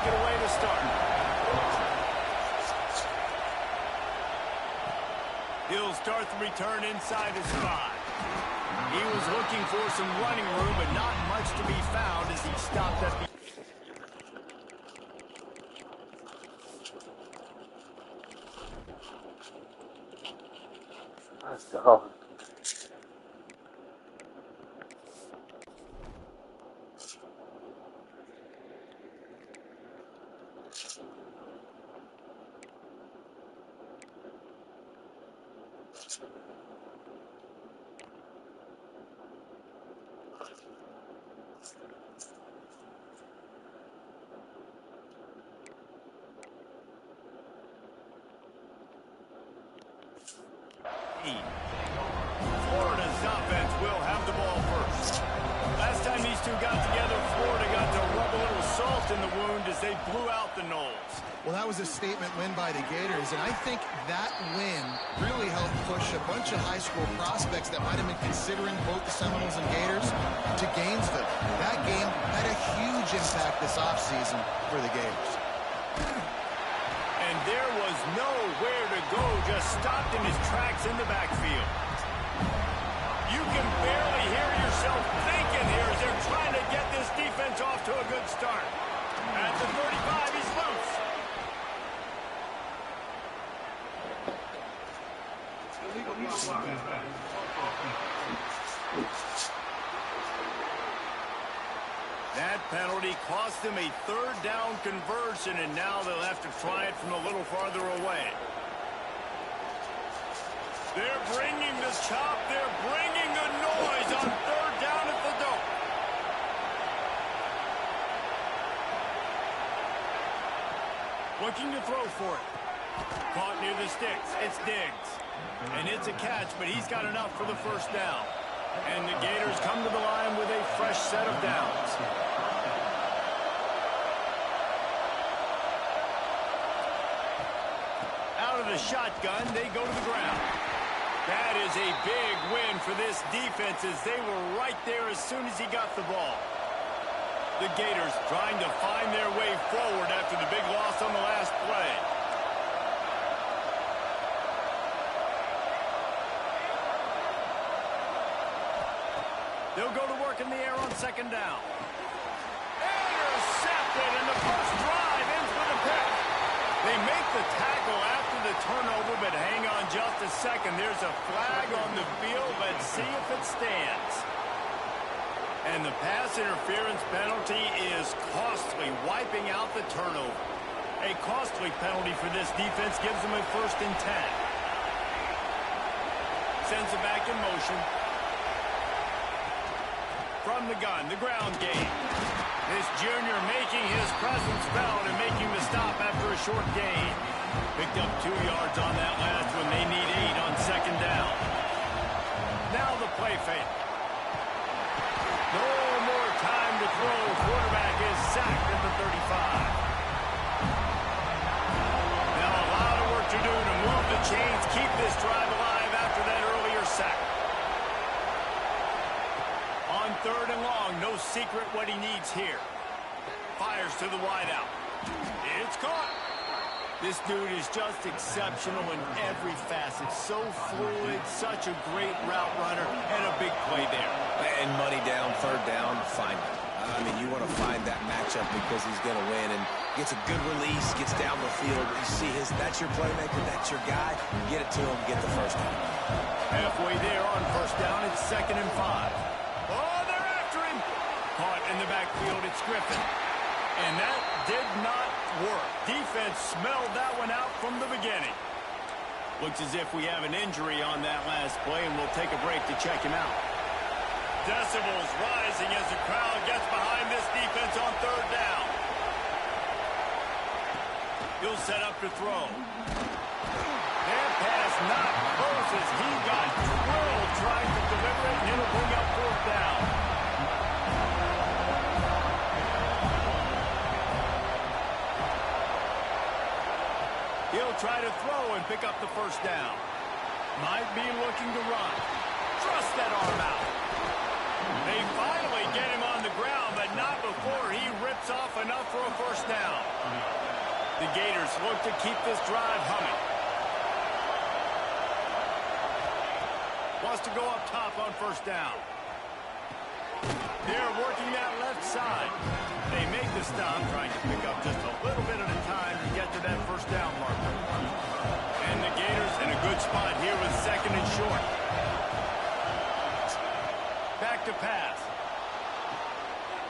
take it away to start. He'll start the return inside his 5. He was looking for some running room, but not much to be found as he stopped at the... Let's go. Florida's offense will have the ball first. Last time these two got together, Florida got to rub a little salt in the wound as they blew out the Noles. Well, that was a statement win by the Gators, and I think that win really helped push a bunch of high school prospects that might have been considering both the Seminoles and Gators to Gainesville. That game had a huge impact this offseason for the Gators. And there was nowhere to go, just stopped in his tracks in the backfield. You can barely hear yourself thinking here as they're trying to get this defense off to a good start. At the 35, he's loose. That penalty cost them a 3rd down conversion, and now they'll have to try it from a little farther away. They're bringing the chop. They're bringing the noise on 3rd down at the dope. Looking to throw for it. Caught near the sticks. It's Diggs. And it's a catch, but he's got enough for the 1st down. And the Gators come to the line with a fresh set of downs. Out of the shotgun, they go to the ground. That is a big win for this defense as they were right there as soon as he got the ball. The Gators trying to find their way forward after the big loss on the last play. They'll go to work in the air on 2nd down. Intercepted, and the first drive ends with a pick. They make the tackle after the turnover, but hang on just a second. There's a flag on the field. Let's see if it stands. And the pass interference penalty is costly, wiping out the turnover. A costly penalty for this defense gives them a 1st and 10. Sends it back in motion. From the gun, the ground game. This junior making his presence felt and making the stop after a short gain. Picked up 2 yards on that last one. They need 8 on 2nd down. Now the play fake. No more time to throw. Quarterback is sacked at the 35. Now a lot of work to do to move the chains, keep this drive alive after that earlier sack. On 3rd and long, no secret what he needs here. Fires to the wideout. It's caught. This dude is just exceptional in every facet. So fluid, such a great route runner, and a big play there. And money down, 3rd down, find it. I mean, you want to find that matchup because he's going to win and gets a good release, gets down the field. You see that's your playmaker, that's your guy. Get it to him, get the 1st down. Halfway there on 1st down, it's 2nd and 5. Oh, they're after him. Caught in the backfield, it's Griffin. And that did not work. Defense smelled that one out from the beginning. Looks as if we have an injury on that last play, and we'll take a break to check him out. Decibels rising as the crowd gets behind this defense on 3rd down. He'll set up to throw. That pass not close as he got drilled trying to deliver it, and it'll bring up 4th down. He'll try to throw and pick up the 1st down. Might be looking to run. Thrust that arm out. They finally get him on the ground, but not before he rips off enough for a 1st down. The Gators look to keep this drive humming. Wants to go up top on first down. They're working that left side. They make the stop, trying to pick up just a little bit at a time to get to that first down marker. And the Gators in a good spot here with second and short. Back to pass.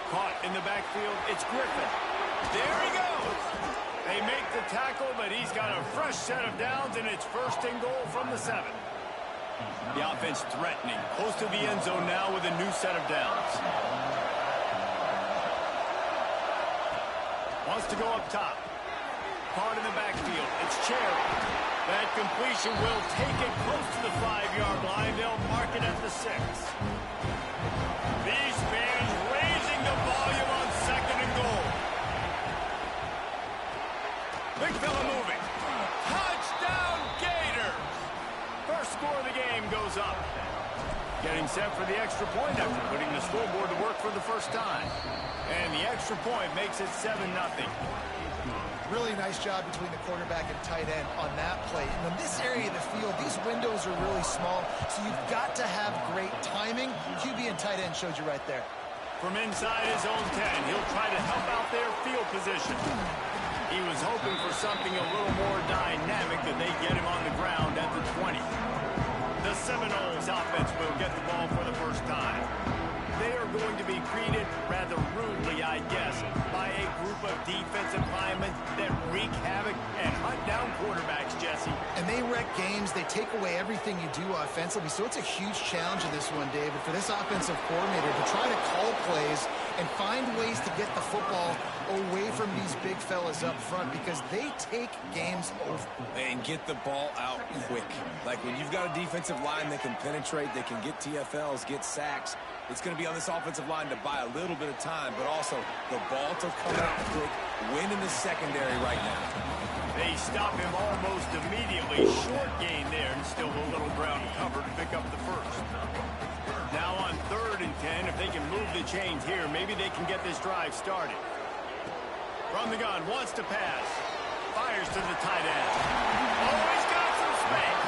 Caught in the backfield. It's Griffin. There he goes. They make the tackle, but he's got a fresh set of downs, and it's first and goal from the 7. The offense threatening. Close to the end zone now with a new set of downs. Wants to go up top. Caught in the backfield. It's Cherry. That completion will take it close to the 5-yard line. They'll mark it at the 6. These fans raising the volume on second and goal. Big fella moving. Touchdown, Gators! First score of the game goes up. Getting set for the extra point after putting the scoreboard to work for the first time. And the extra point makes it 7-0. Really nice job between the quarterback and tight end on that play. And in this area of the field, these windows are really small, so you've got to have great timing. QB and tight end showed you right there. From inside his own 10, he'll try to help out their field position. He was hoping for something a little more dynamic, that they get him on the ground at the 20. The Seminoles offense will get the ball for the first time. They are going to be greeted rather rudely, I guess, by a group of defensive linemen that wreak havoc and hunt down quarterbacks, Jesse. And they wreck games. They take away everything you do offensively. So it's a huge challenge in this one, David, for this offensive coordinator to try to call plays and find ways to get the football away from these big fellas up front, because they take games over. And get the ball out quick. Like when you've got a defensive line that can penetrate, they can get TFLs, get sacks. It's going to be on this offensive line to buy a little bit of time, but also the ball to come out quick, win in the secondary right now. They stop him almost immediately. Short gain there, and still a little ground cover to pick up the first. Now on 3rd and 10, if they can move the chains here, maybe they can get this drive started. From the gun, wants to pass. Fires to the tight end. Oh, he's got some space.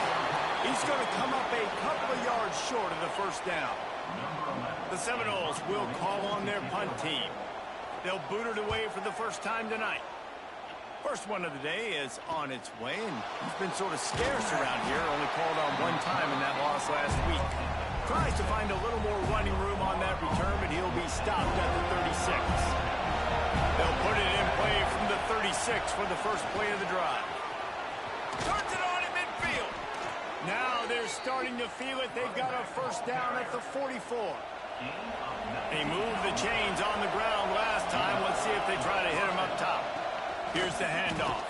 He's going to come up a couple of yards short of the first down. The Seminoles will call on their punt team. They'll boot it away for the first time tonight. First one of the day is on its way, and he's been sort of scarce around here, only called on one time in that loss last week. Tries to find a little more running room on that return, but he'll be stopped at the 36. They'll put it in play from the 36 for the first play of the drive. Turns it on in midfield. Now they're starting to feel it. They've got a first down at the 44. They moved the chains on the ground last time. Let's see if they try to hit him up top. Here's the handoff.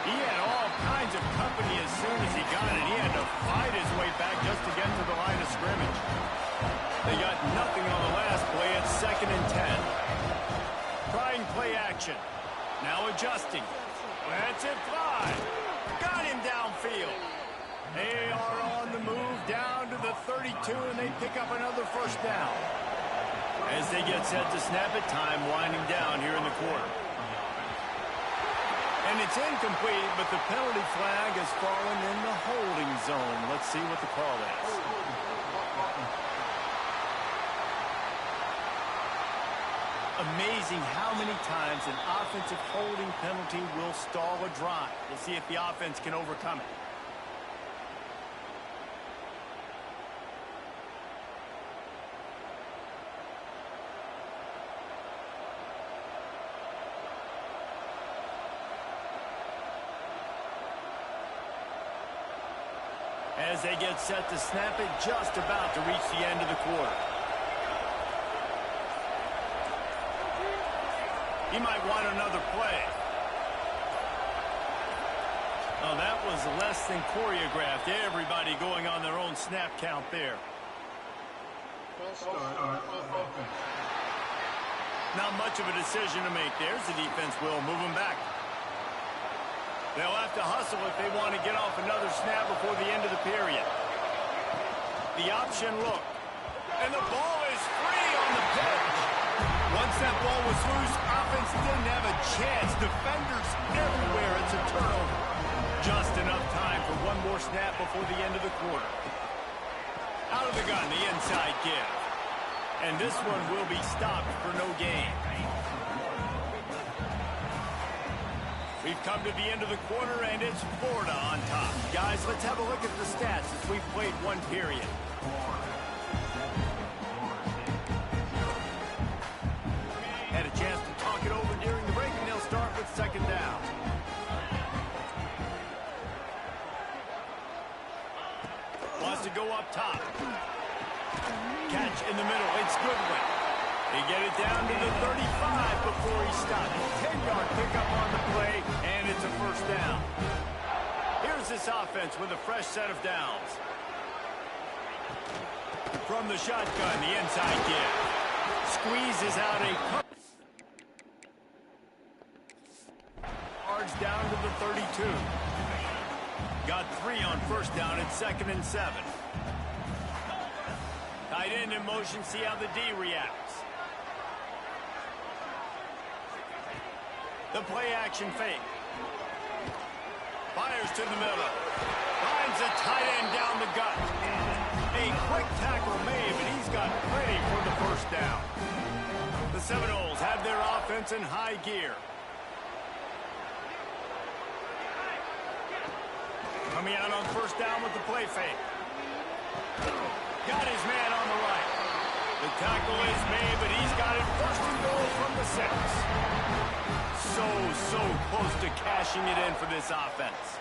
He had all kinds of company as soon as he got it. He had to fight his way back just to get to the line of scrimmage. They got nothing on the last play. It's 2nd and 10. Trying play action. Now adjusting. Lets it fly. Got him downfield. They are on the move down to the 32, and they pick up another first down. As they get set to snap it, time winding down here in the quarter. And it's incomplete, but the penalty flag has fallen in the holding zone. Let's see what the call is. Amazing how many times an offensive holding penalty will stall a drive. We'll see if the offense can overcome it. As they get set to snap it, just about to reach the end of the quarter. He might want another play. Oh, that was less than choreographed. Everybody going on their own snap count there. Not much of a decision to make. There's the defense will move him back. They'll have to hustle if they want to get off another snap before the end of the period. The option look. And the ball is free on the pitch. Once that ball was loose, offense didn't have a chance. Defenders everywhere. It's a turnover. Just enough time for one more snap before the end of the quarter. Out of the gun, the inside give. And this one will be stopped for no gain. We've come to the end of the quarter, and it's Florida on top. Guys, let's have a look at the stats as we've played one period. Had a chance to talk it over during the break, and they'll start with second down. Wants to go up top. Catch in the middle. It's Goodwin. They get it down to the 35 before he stopped. 10-yard pickup on the play, and it's a first down. Here's this offense with a fresh set of downs. From the shotgun, the inside give. Squeezes out a couple. Yards down to the 32. Got 3 on first down at 2nd and 7. Tight end in motion, see how the D reacts. The play-action fake. Fires to the middle. Finds a tight end down the gut. A quick tackle made, but he's got plenty for the first down. The Seminoles have their offense in high gear. Coming out on first down with the play fake. Got his man on the right. The tackle is made, but he's got it first and goal from the 6. So close to cashing it in for this offense.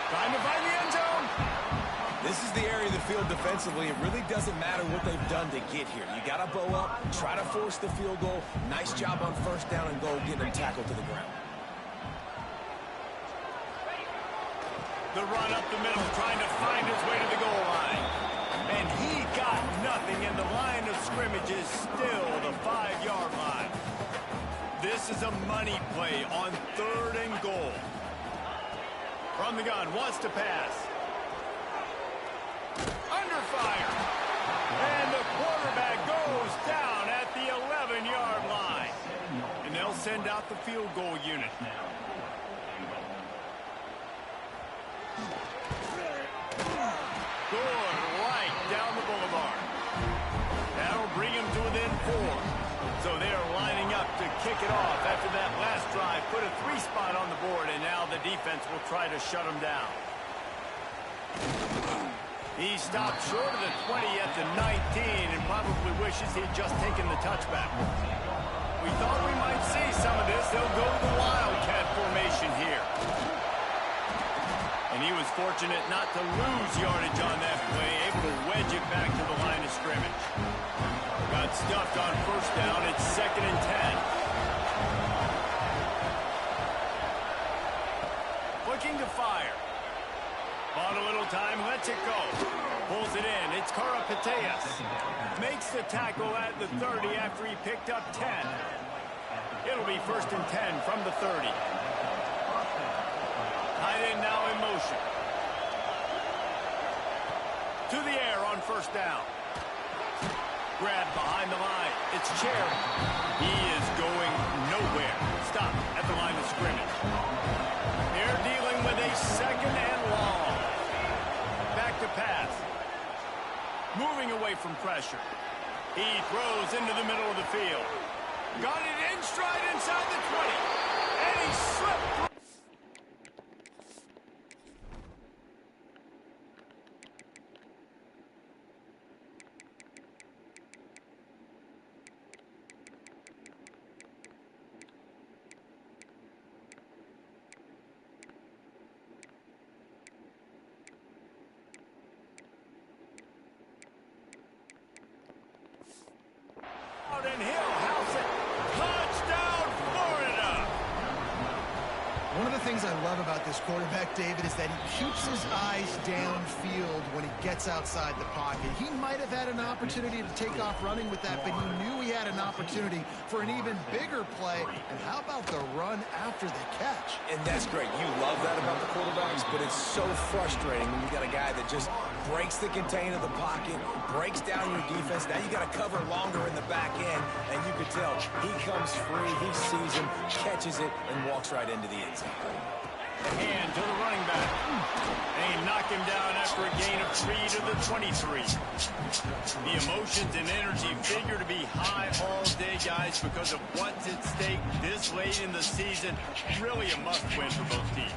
Trying to find the end zone. This is the area of the field defensively. It really doesn't matter what they've done to get here. You got to bow up, try to force the field goal. Nice job on first down and goal, getting him tackled to the ground. The run up the middle, trying to find his way to the goal line. And he got nothing, and the line of scrimmage is still the 5-yard line. This is a money play on 3rd and goal. From the gun, wants to pass. Under fire. And the quarterback goes down at the 11-yard line. And they'll send out the field goal unit. Good right down the boulevard. That'll bring him to within 4. So they are lining up to kick it off after that last drive. Put a 3 spot on the board, and now the defense will try to shut him down. He stopped short of the 20 at the 19 and probably wishes he'd just taken the touchback. We thought we might see some of this. They'll go to the Wildcat formation here. And he was fortunate not to lose yardage on that play, able to wedge it back to the line of scrimmage. Got stuffed on first down. It's 2nd and 10. Looking to fire. Bought a little time, lets it go. Pulls it in. It's Karapateas. Makes the tackle at the 30 after he picked up 10. It'll be 1st and 10 from the 30. Tight end now in motion. To the air on first down. Grabbed behind the line. It's Cherry. He is going nowhere. Stop at the line of scrimmage. They're dealing with a 2nd and long. Back to pass. Moving away from pressure. He throws into the middle of the field. Got it in stride inside the 20. And he slipped. And he'll house it. Touchdown, Florida! One of the things I love about this quarterback, David, is that he keeps his eyes downfield when he gets outside the pocket. He might have had an opportunity to take off running with that, but he knew he had an opportunity for an even bigger play. And how about the run after the catch? And that's great. You love that about the quarterbacks, but it's so frustrating when you got a guy that just breaks the contain of the pocket, breaks down your defense. Now you got to cover longer in the back end, and you can tell he comes free, he sees him, catches it, and walks right into the end zone. Hand to the running back. And he knocked him down after a gain of 3 to the 23. The emotions and energy figure to be high all day, guys, because of what's at stake this late in the season. Really a must-win for both teams.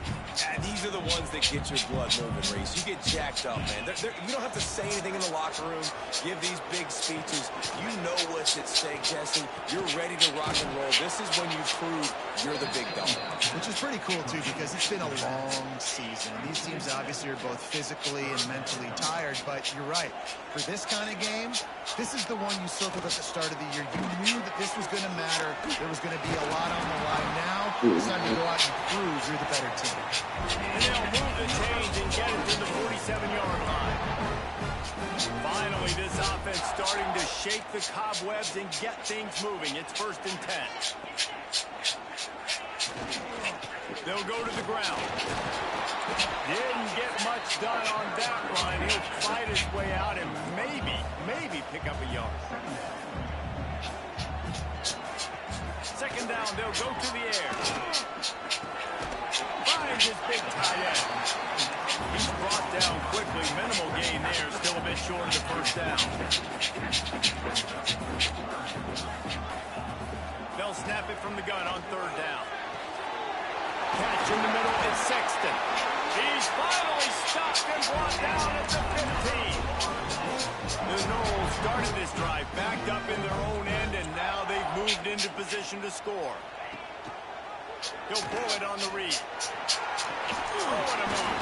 And these are the ones that get your blood moving, Reese. You get jacked up, man. You don't have to say anything in the locker room, give these big speeches. You know what's at stake, Jesse. You're ready to rock and roll. This is when you prove you're the big dog. Which is pretty cool, too, because it's been a long season. These teams obviously are both physically and mentally tired, but you're right. For this kind of game, this is the one you circled at the start of the year. You knew that this was going to matter. There was going to be a lot on the line. Now, it's time to go out and prove you're the better team. And they'll move the change and get it to the 47-yard line. Finally, this offense starting to shake the cobwebs and get things moving. It's 1st and 10. They'll go to the ground. Didn't get much done on that line. He'll fight his way out and maybe pick up a yard. 2nd down, they'll go to the air. Finds his big tight end. He's brought down quickly. Minimal gain there. Still a bit short of the 1st down. They'll snap it from the gun on 3rd down. Catch in the middle is Sexton. He's finally stopped and brought down at the 15. The Noles started this drive backed up in their own end, and now they've moved into position to score. He'll pull it on the read. Oh, what a move.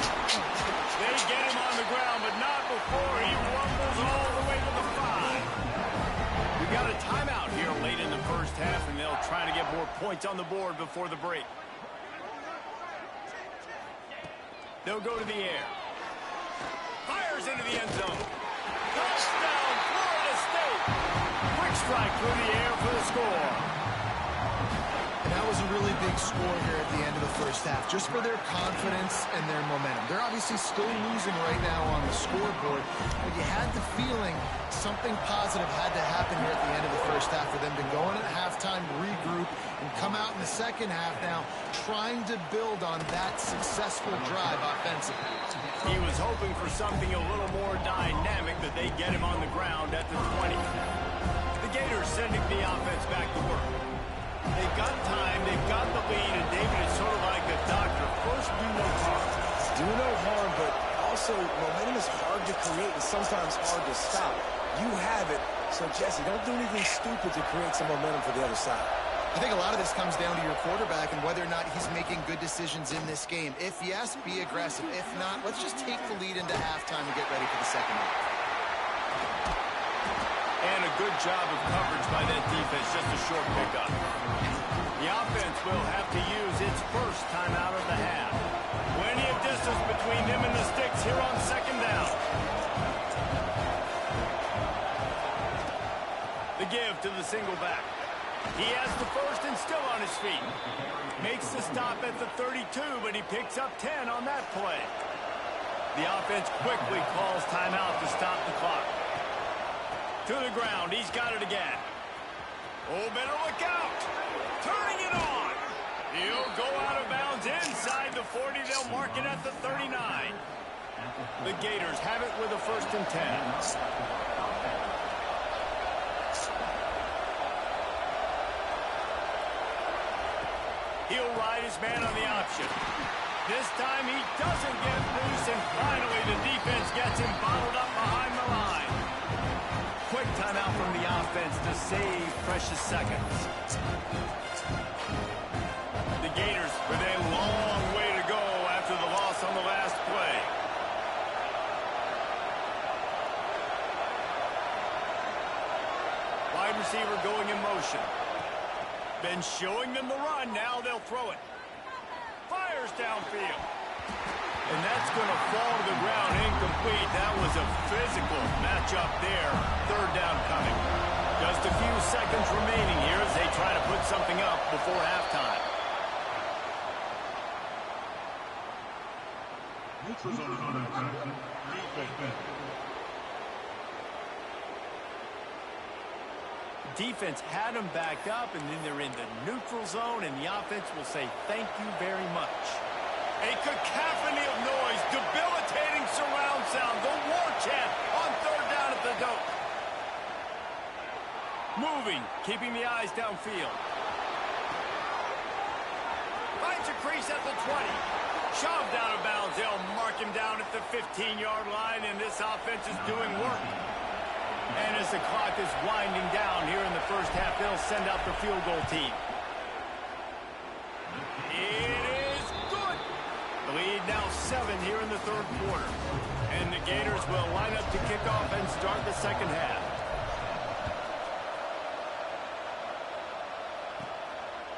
They get him on the ground, but not before he rumbles all the way to the 5. We've got a timeout here late in the 1st half, and they'll try to get more points on the board before the break. They'll go to the air. Fires into the end zone. Touchdown, Florida State. Quick strike through the air for the score. And that was a really big score here at the end of the 1st half, just for their confidence and their momentum. They're obviously still losing right now on the scoreboard, but you had the feeling something positive had to happen here at the end of the 1st half for them to go in at halftime, regroup, and come out in the 2nd half now trying to build on that successful drive offensively. He was hoping for something a little more dynamic, that they get him on the ground at the 20. The Gators sending the offense back to work. They've got time, they've got the lead, and David is sort of like a doctor. First, do no harm. Do no harm, but also momentum is hard to create and sometimes hard to stop. You have it, so Jesse, don't do anything stupid to create some momentum for the other side. I think a lot of this comes down to your quarterback and whether or not he's making good decisions in this game. If yes, be aggressive. If not, let's just take the lead into halftime and get ready for the 2nd half. And a good job of coverage by that defense, just a short pickup. The offense will have to use its 1st timeout of the half. Plenty of distance between them and the sticks here on 2nd down. The give to the single back. He has the 1st and still on his feet. Makes the stop at the 32, but he picks up 10 on that play. The offense quickly calls timeout to stop the clock. To the ground, he's got it again. Oh, better look out. Turning it on. He'll go out of bounds inside the 40. They'll mark it at the 39. The Gators have it with a 1st and 10. He'll ride his man on the option. This time he doesn't get loose, and finally the defense gets him bottled up behind the line. Quick timeout from the offense to save precious seconds. The Gators with a long way to go after the loss on the last play. Wide receiver going in motion. Been showing them the run. Now they'll throw it. Fires downfield. And that's going to fall to the ground incomplete. That was a physical matchup there. 3rd down coming. Just a few seconds remaining here as they try to put something up before halftime. Defense had them backed up, and then they're in the neutral zone, and the offense will say thank you very much. A cacophony of noise, debilitating surround sound, the war chant on third down at the dope. Moving, keeping the eyes downfield. Finds a crease at the 20. Shoved out of bounds. They'll mark him down at the 15-yard line, and this offense is doing work. And as the clock is winding down here in the first half, they'll send out the field goal team. It is good. The lead now 7 here in the third quarter. And the Gators will line up to kick off and start the second half.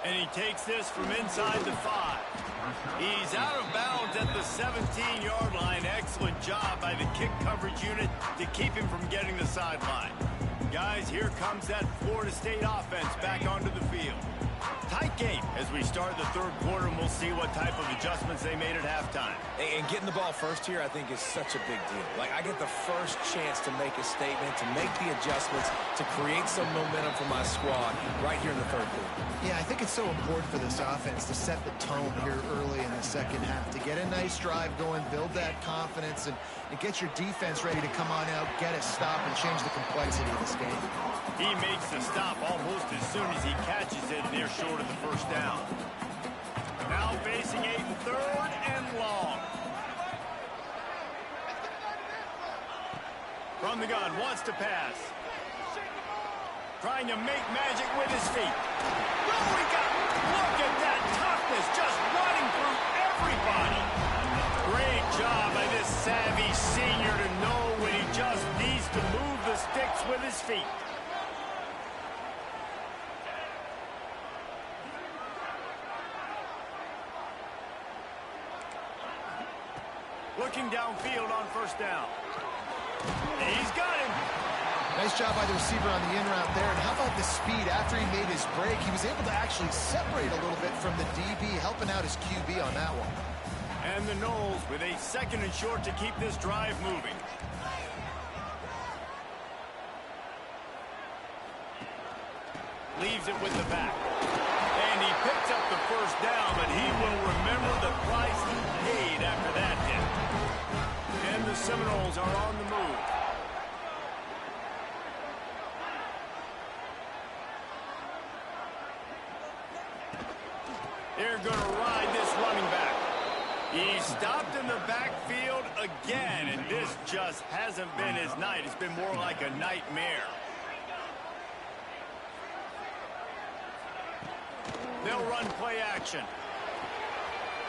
And he takes this from inside the 5. He's out of bounds at the 17-yard line. Excellent job by the kick coverage unit to keep him from getting the sideline. Guys, here comes that Florida State offense back onto the field. Tight game as we start the third quarter, and we'll see what type of adjustments they made at halftime. And getting the ball first here, I think, is such a big deal. Like, I get the first chance to make a statement, to make the adjustments, to create some momentum for my squad right here in the third quarter. Yeah, I think it's so important for this offense to set the tone here early in the second half, to get a nice drive going, build that confidence, and get your defense ready to come on out, get a stop, and change the complexity of this game. He makes the stop almost as soon as he catches it, and they're short of the first down. Now facing a third and long. From the gun, wants to pass. Trying to make magic with his feet. Oh, look at that toughness, just running through everybody. Great job by this savvy senior to know when he just needs to move the sticks with his feet. Looking downfield on first down. He's got him. Nice job by the receiver on the in route there. And how about the speed after he made his break? He was able to actually separate a little bit from the DB, helping out his QB on that one. And the Noles with a second and short to keep this drive moving. Leaves it with the back. And he picks up the first down, but he will remember the price he paid after that hit. And the Seminoles are on the move. They're going to ride this running back. He stopped in the backfield again, and this just hasn't been his night. It's been more like a nightmare. They'll run play action.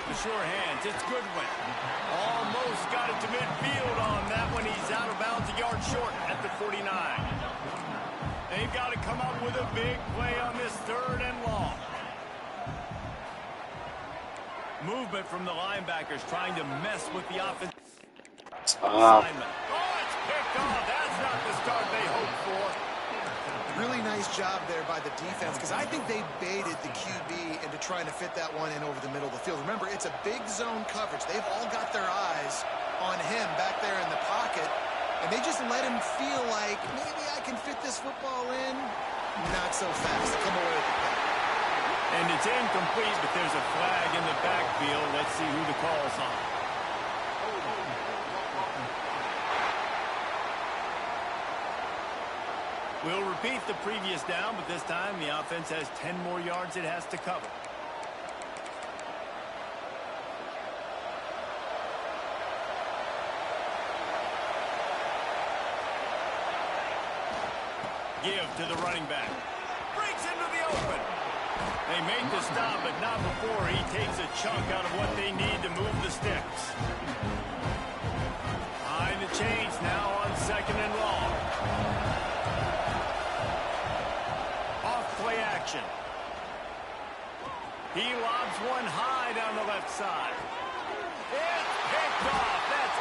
The sure hands, it's Goodwin. Almost got it to midfield on that one. He's out of bounds a yard short at the 49. They've got to come up with a big play on this third and long. Movement from the linebackers trying to mess with the offense. Assignment. Oh, it's picked off. That's not the start they hoped for. Really nice job there by the defense, because I think they baited the QB into trying to fit that one in over the middle of the field. Remember, it's a big zone coverage. They've all got their eyes on him back there in the pocket, and they just let him feel like, maybe I can fit this football in. Not so fast. Come away with the pick. And it's incomplete, but there's a flag in the backfield. Let's see who the call's on. We'll repeat the previous down, but this time the offense has 10 more yards it has to cover. Give to the running back. Breaks into the open. They make the stop, but not before he takes a chunk out of what they need to move the sticks. Behind the chains now on second and long. Off play action. He lobs one high down the left side. It's picked off. That's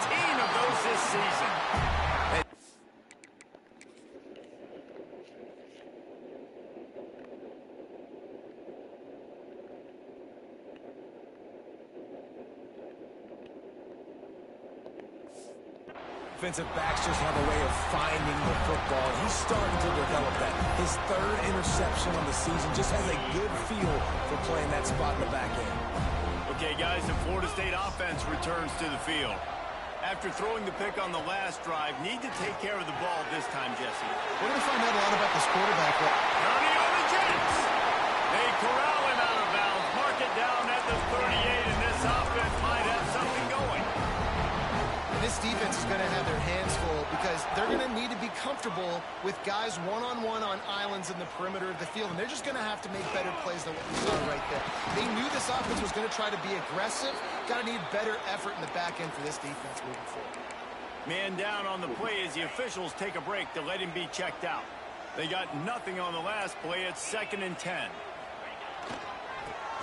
18 of those this season. defensive backs just have a way of finding the football. He's starting to develop that. His third interception on the season just has a good feel for playing that spot in the back end. Okay, guys, the Florida State offense returns to the field. After throwing the pick on the last drive, need to take care of the ball this time, Jesse. We're going to find out a lot about this quarterback. Counting on the Jets. They corral him out of bounds. Mark it down at the 38, and this offense might have something going. This defense is going to have their hands full because they're going to need to be comfortable with guys one-on-one on islands in the perimeter of the field, and they're just going to have to make better plays than what we saw right there. They knew this offense was going to try to be aggressive. Got to need better effort in the back end for this defense moving forward. Man down on the play as the officials take a break to let him be checked out. They got nothing on the last play. It's 2nd and 10.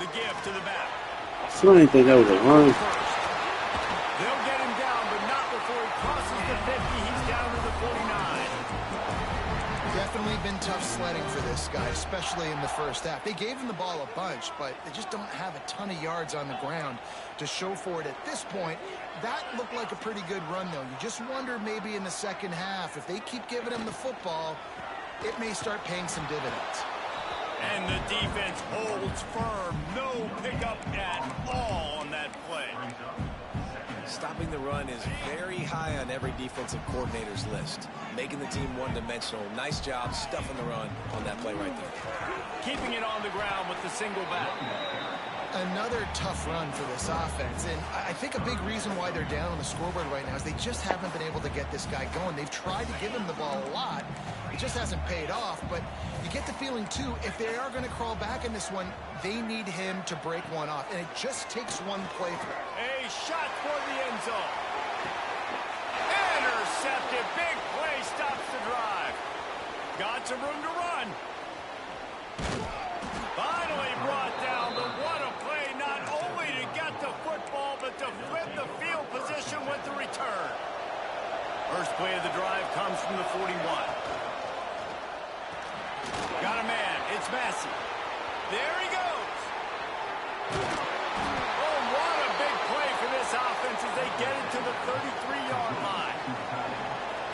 The give to the back. So anything that was a run. They'll get him down, but not before he crosses the 50. He's down to the 49. Definitely been tough sledding for this guy, especially in the first half. They gave him the ball a bunch, but they just don't have a ton of yards on the ground to show for it at this point. That looked like a pretty good run, though. You just wonder maybe in the second half, if they keep giving him the football, it may start paying some dividends. And the defense holds firm. No pickup at all on that play. Stopping the run is very high on every defensive coordinator's list. Making the team one-dimensional. Nice job stuffing the run on that play right there. Keeping it on the ground with the single back. Another tough run for this offense, and I think a big reason why they're down on the scoreboard right now is they just haven't been able to get this guy going. They've tried to give him the ball a lot. It just hasn't paid off, but you get the feeling, too, if they are going to crawl back in this one, they need him to break one off, and it just takes one play through. A shot for the end zone. Intercepted. Big play stops the drive. Got some room to run. Finally brought down, but what a play, not only to get the football, but to flip the field position with the return. First play of the drive comes from the 41. Got a man. It's Massey. There he goes. Oh, what a big play for this offense as they get it to the 33-yard line.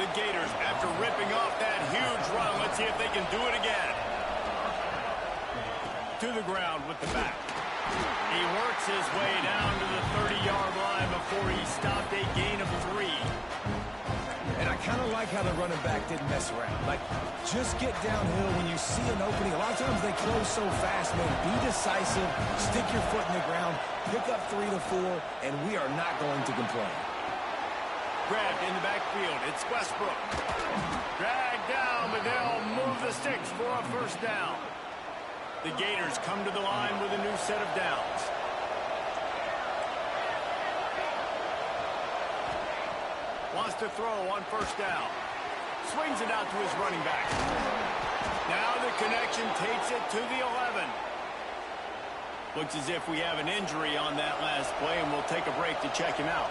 The Gators, after ripping off that huge run, let's see if they can do it again. To the ground with the back. He works his way down to the 30-yard line before he stopped a gain of 3. And I kind of like how the running back didn't mess around. Like, just get downhill when you see an opening. A lot of times they close so fast, man. Be decisive, stick your foot in the ground, pick up 3 to 4, and we are not going to complain. Grabbed in the backfield. It's Westbrook. Dragged down, but they'll move the sticks for a first down. The Gators come to the line with a new set of downs. Wants to throw on first down. Swings it out to his running back. Now the connection takes it to the 11. Looks as if we have an injury on that last play, and we'll take a break to check him out.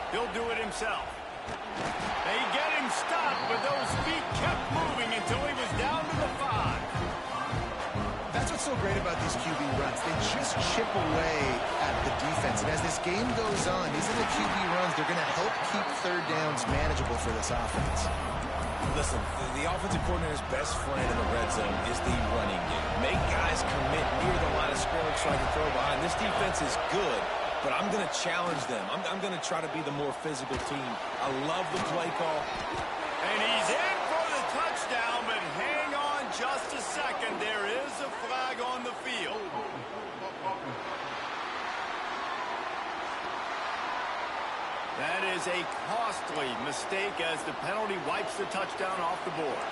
He'll do it himself. They get him stopped, but those feet kept moving until he was down to the 5. That's what's so great about these QB runs. They just chip away at the defense. And as this game goes on, these little QB runs, they're going to help keep third downs manageable for this offense. Listen, the offensive coordinator's best friend in the red zone is the running game. Make guys commit near the line of scrimmage so I can throw behind. This defense is good, but I'm going to challenge them. I'm going to try to be the more physical team. I love the play call. And he's in for the touchdown, but hang on just a second. There is a flag on the field. That is a costly mistake as the penalty wipes the touchdown off the board.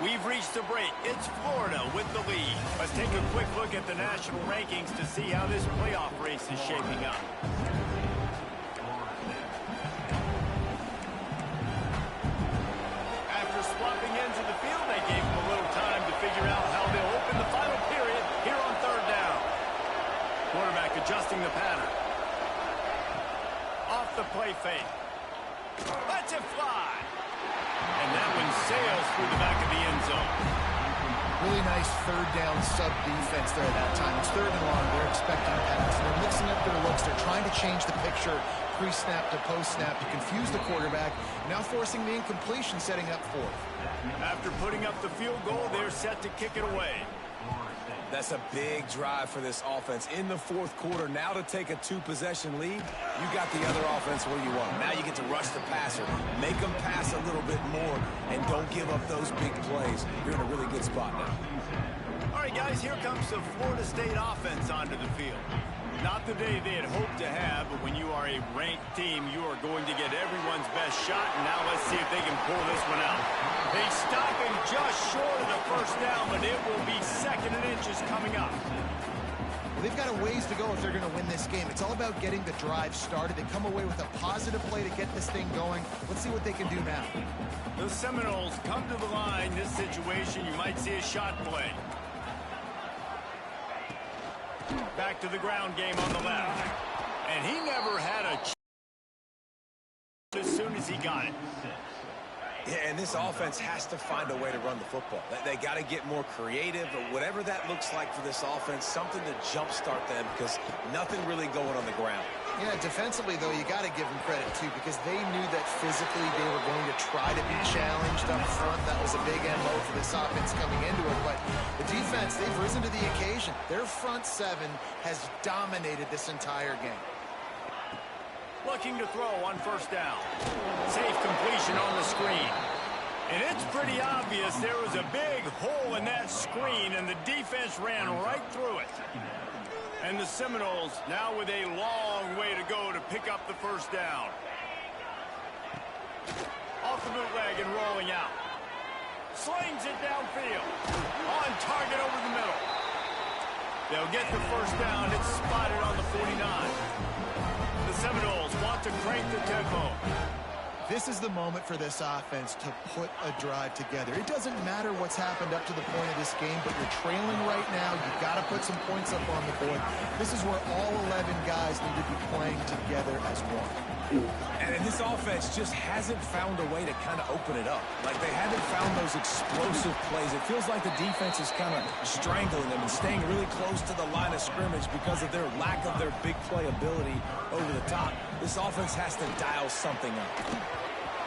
We've reached the break. It's Florida with the lead. Let's take a quick look at the national rankings to see how this playoff race is shaping up. After swapping into the field, they gave them a little time to figure out how they'll open the final period here on third down. Quarterback adjusting the pattern. Off the play fake. Lets it fly. And that one sails through the back of the end zone. Really nice third down sub defense there at that time. It's third and long. They're expecting pass. And they're mixing up their looks. They're trying to change the picture pre-snap to post-snap to confuse the quarterback. Now forcing the incompletion, setting up fourth. After putting up the field goal, they're set to kick it away. That's a big drive for this offense in the fourth quarter. Now to take a two-possession lead, you got the other offense where you want them. Now you get to rush the passer, make them pass a little bit more, and don't give up those big plays. You're in a really good spot now. All right, guys, here comes the Florida State offense onto the field. Not the day they had hoped to have, but when you are a ranked team, you are going to get everyone's best shot, and now let's see if they can pull this one out. They stop him just short of the first down, but it will be second and inches coming up. Well, they've got a ways to go if they're going to win this game. It's all about getting the drive started. They come away with a positive play to get this thing going. Let's see what they can do now. The Seminoles come to the line. This situation, you might see a shot play. Back to the ground game on the left. And he never had a chance as soon as he got it. Yeah, and this offense has to find a way to run the football. They got to get more creative, or whatever that looks like for this offense, something to jumpstart them, because nothing really going on the ground. Yeah, defensively, though, you got to give them credit, too, because they knew that physically they were going to try to be challenged up front. That was a big MO for this offense coming into it. But the defense, they've risen to the occasion. Their front seven has dominated this entire game. Looking to throw on first down. Safe completion on the screen. And it's pretty obvious there was a big hole in that screen, and the defense ran right through it. And the Seminoles now with a long way to go to pick up the first down. Off the bootleg and rolling out. Slings it downfield. On target over the middle. They'll get the first down. It's spotted on the 49. The Seminoles want to crank the tempo. This is the moment for this offense to put a drive together. It doesn't matter what's happened up to the point of this game, but you're trailing right now. You've got to put some points up on the board. This is where all 11 guys need to be playing together as one. And this offense just hasn't found a way to kind of open it up. Like, they haven't found those explosive plays. It feels like the defense is kind of strangling them and staying really close to the line of scrimmage because of their lack of their big play ability over the top. This offense has to dial something up.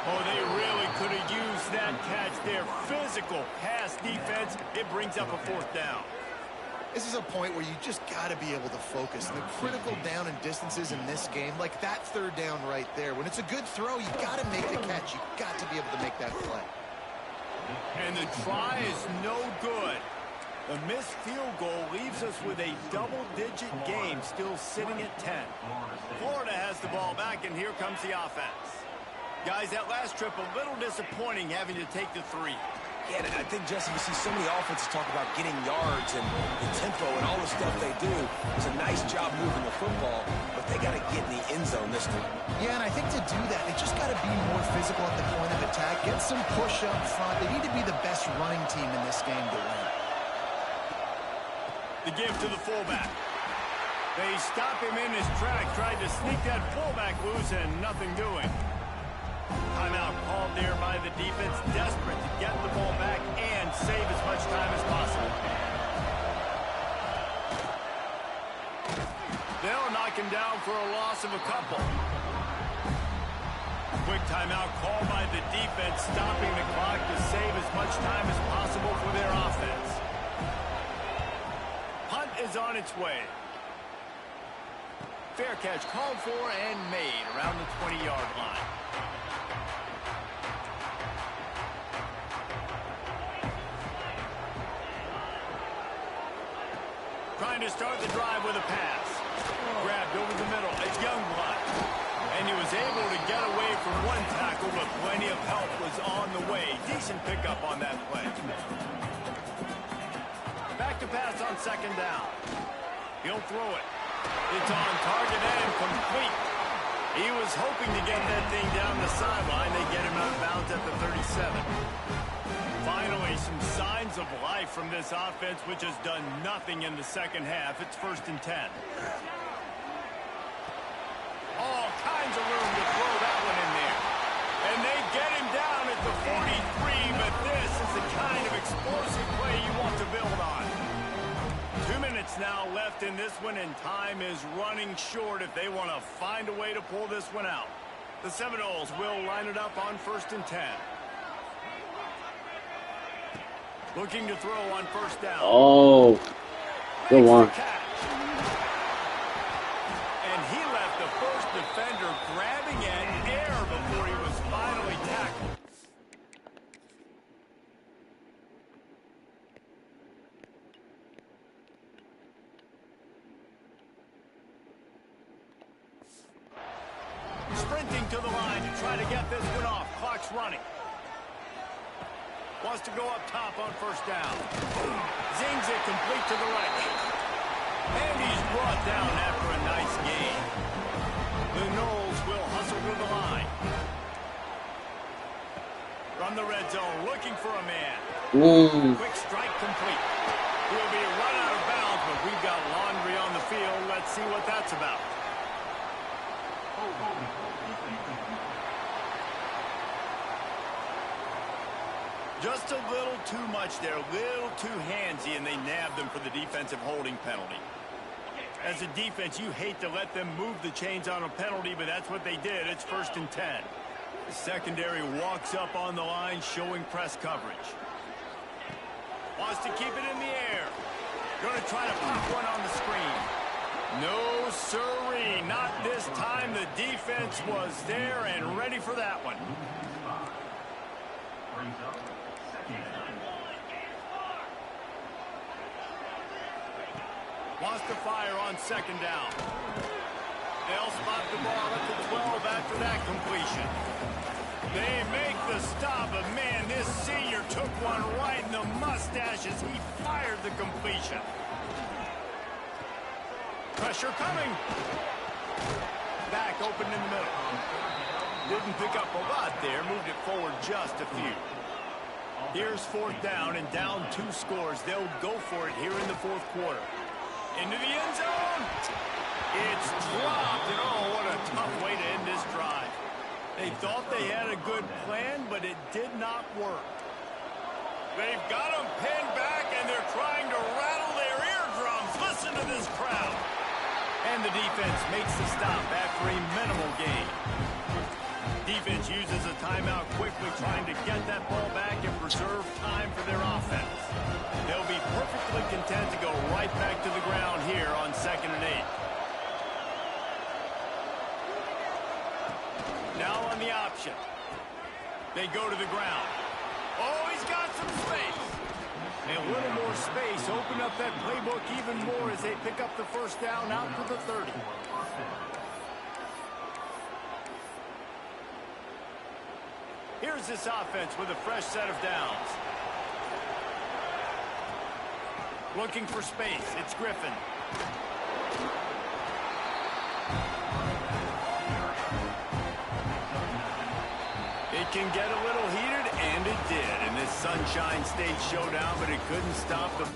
Oh, they really could have used that catch there. Physical pass defense. It brings up a fourth down. This is a point where you just got to be able to focus. And the critical down and distances in this game, like that third down right there, when it's a good throw, you got to make the catch. You got to be able to make that play. And the try is no good. The missed field goal leaves us with a double-digit game still sitting at 10. Florida has the ball back, and here comes the offense. Guys, that last trip a little disappointing having to take the 3. Yeah, and I think, Jesse, you see so many offenses talk about getting yards and the tempo and all the stuff they do. It's a nice job moving the football, but they got to get in the end zone this time. Yeah, and I think to do that, they just got to be more physical at the point of attack, get some push up front. They need to be the best running team in this game to win. The give to the fullback. They stop him in his track, tried to sneak that fullback loose, and nothing doing. Timeout called there by the defense, desperate to get the ball back and save as much time as possible. They'll knock him down for a loss of a couple. Quick timeout called by the defense, stopping the clock to save as much time as possible for their offense. Punt is on its way. Fair catch called for and made around the 20-yard line. Trying to start the drive with a pass. Grabbed over the middle, a Youngblood. And he was able to get away from one tackle, but plenty of help was on the way. Decent pickup on that play. Back to pass on second down. He'll throw it. It's on target and complete. He was hoping to get that thing down the sideline. They get him out of bounds at the 37. Finally, some signs of life from this offense, which has done nothing in the second half. It's 1st and 10. All kinds of room to throw that one in there. And they get him down at the 43, but this is the kind of explosive play you want to in this one, and time is running short if they want to find a way to pull this one out. The Seminoles will line it up on 1st and 10. Looking to throw on 1st down. Oh, good one. And he left the first defender grabbing at air before he was finally tackled. Sprinting to the line to try to get this one off. Clock's running. Wants to go up top on 1st down. Zings it complete to the right. And he's brought down after a nice gain. The Noles will hustle to the line. From the red zone, looking for a man. Quick strike complete. He'll be run out of bounds, but we've got laundry on the field. Let's see what that's about. Just a little too much there, a little too handsy, and they nabbed them for the defensive holding penalty. As a defense, you hate to let them move the chains on a penalty, but that's what they did. It's 1st and 10. The secondary walks up on the line, showing press coverage. Wants to keep it in the air. Going to try to pop one on the screen. No siree, not this time. The defense was there and ready for that one. Wants to fire on 2nd down. They'll spot the ball at the 12 after that completion. They make the stop, but man, this senior took one right in the mustache as he fired the completion. Pressure coming. Back open in the middle. Didn't pick up a lot there, moved it forward just a few. Here's 4th down and down 2 scores. They'll go for it here in the 4th quarter. Into the end zone. It's dropped, and oh, what a tough way to end this drive. They thought they had a good plan, but it did not work. They've got them pinned back, and they're trying to rattle their eardrums. Listen to this crowd. And the defense makes the stop after a minimal gain. Defense uses a timeout quickly, trying to get that ball back and preserve time for their offense. They'll be perfectly content to go right back to the ground here on 2nd and 8. Now on the option. They go to the ground. Oh, he's got some space. A little more space. Open up that playbook even more as they pick up the 1st down out to the 30. Here's this offense with a fresh set of downs. Looking for space. It's Griffin. It can get a little heated, and it did in this Sunshine State showdown, but it couldn't stop the